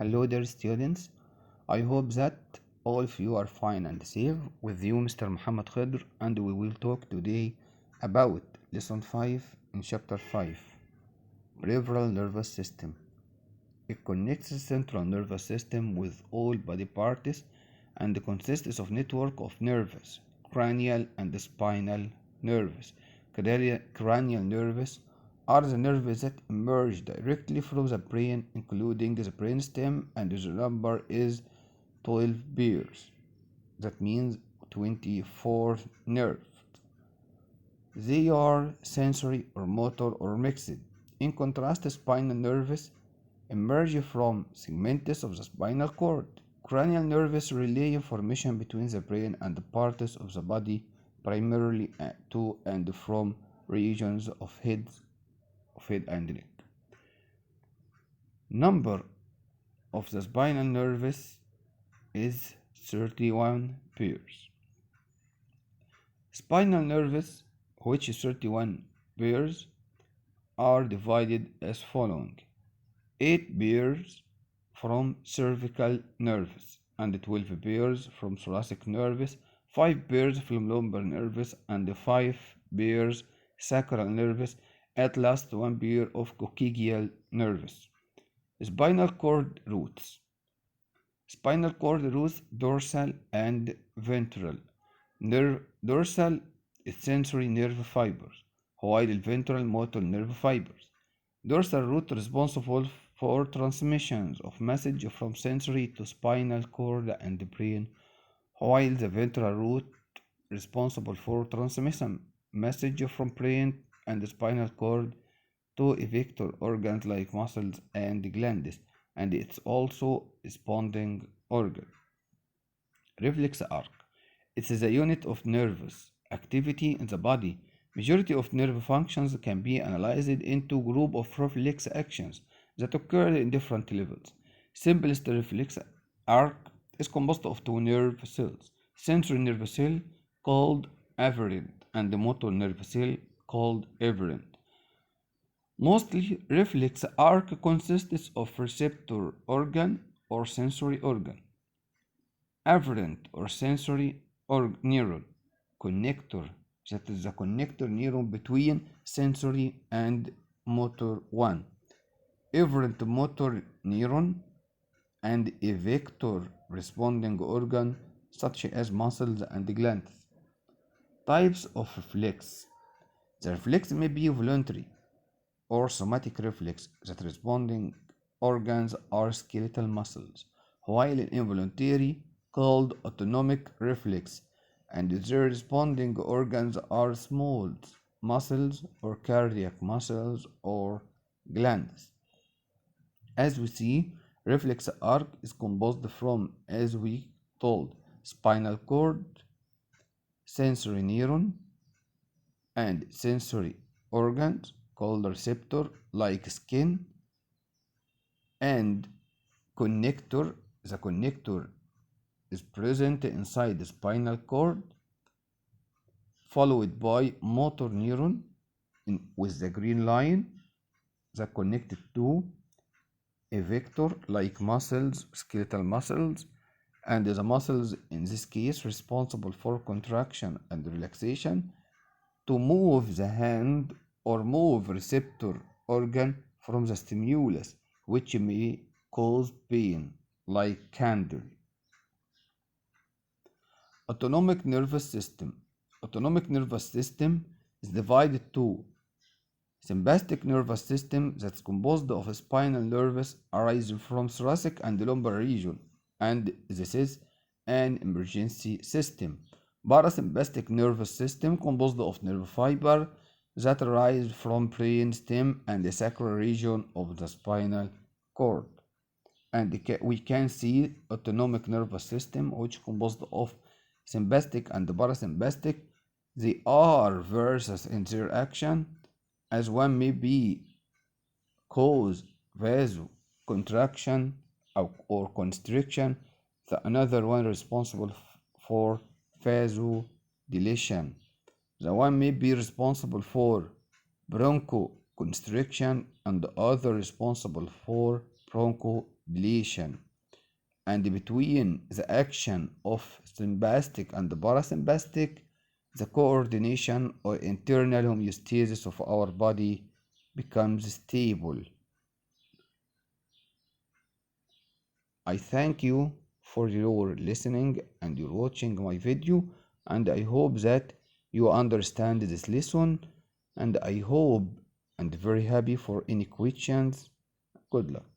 Hello dear students, I hope that all of you are fine and safe. With you Mr. Muhammad Khidr, and we will talk today about lesson 5 in chapter 5, Peripheral Nervous System. It connects the central nervous system with all body parts and consists of network of nerves, cranial and spinal nerves. Cranial nerves are the nerves that emerge directly from the brain, including the brainstem, and the number is 12 pairs. That means 24 nerves. They are sensory or motor or mixed. In contrast, spinal nerves emerge from segments of the spinal cord. Cranial nerves relay information between the brain and the parts of the body, primarily to and from regions of head and neck. Number of the spinal nerves is 31 pairs. Spinal nerves, which is 31 pairs, are divided as following: 8 pairs from cervical nerves and 12 pairs from thoracic nerves, 5 pairs from lumbar nerves, and 5 pairs sacral nerves, at last 1 pair of coccygeal nerves. Spinal cord roots. Spinal cord roots dorsal and ventral. Dorsal is sensory nerve fibers, while ventral motor nerve fibers. Dorsal root responsible for transmissions of message from sensory to spinal cord and brain, while the ventral root responsible for transmission message from brain and spinal cord to effector organs like muscles and glands, and it's also responding organ. Reflex arc. It is a unit of nervous activity in the body. Majority of nerve functions can be analyzed into group of reflex actions that occur in different levels. Simplest reflex arc is composed of two nerve cells: sensory nerve cell called afferent and the motor nerve cell called efferent. Mostly, reflex arc consists of receptor organ or sensory organ, afferent or sensory neuron, connector, that is the connector neuron between sensory and motor one, efferent motor neuron, and effector responding organ such as muscles and glands. Types of reflex. The reflex may be voluntary or somatic reflex, that responding organs are skeletal muscles, while involuntary called autonomic reflex, and their responding organs are small muscles or cardiac muscles or glands. As we see, reflex arc is composed from, as we told, spinal cord, sensory neuron, and sensory organs called receptor like skin, and connector. The connector is present inside the spinal cord, followed by motor neuron with the green line that connected to effector like muscles, skeletal muscles, and the muscles in this case responsible for contraction and relaxation to move the hand or move receptor organ from the stimulus, which may cause pain, like candle. Autonomic nervous system. Autonomic nervous system is divided to sympathetic nervous system that's composed of spinal nerves arising from thoracic and lumbar region, and this is an emergency system. Parasympathetic nervous system composed of nerve fiber that arise from brain stem and the sacral region of the spinal cord. And we can see autonomic nervous system, which composed of sympathetic and parasympathetic. They are versus in their action, as one may be cause vasoconstriction or constriction, the another one responsible for vasodilation. The one may be responsible for bronchoconstriction and the other responsible for bronchodilation. dilation, and between the action of sympathetic and parasympathetic, the coordination or internal homeostasis of our body becomes stable. I thank you for your listening and your watching my video, and I hope that you understand this lesson, and I hope and very happy for any questions. Good luck.